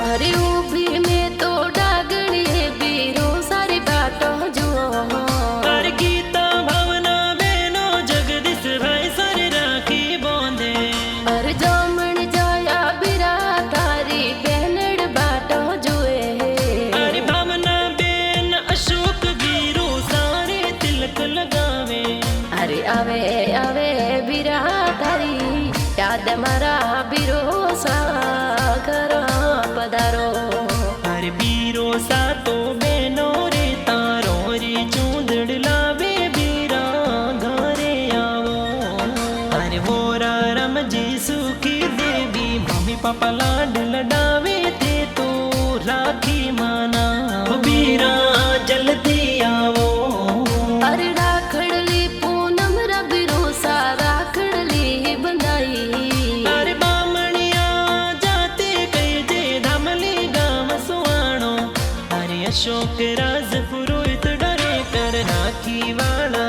अरे ऊभी में तो डागड़ी बीरो सारी बातों जुओ अरे गीता भावना बेनो जगदीश भाई सारे राखी बोंदे अरे जामन जाया बिरा तारी बहनड़ बातों जुए अरे भावना बेन अशोक बीरो सारे तिलक लगावे अरे आवे आवे बिरा तारी याद मारा बिरो सा करा पधारो अरे बीरो सा तो बेनो रे तारो रे चूंदड़ लावे बीरा घरे आवो अरे वोरा रमजी सुखी देवी मम्मी पापा लाड लडावे ते तो राखी माना बीरा जल्दी आवो अरे राखड़ली पूनम रा बिरो सा राखड़ली बंधाई अरे बामणिया जाते कई जे धामली गाम सुवाणो अरे अशोक राज पुरोहित डरे कर राखी वाला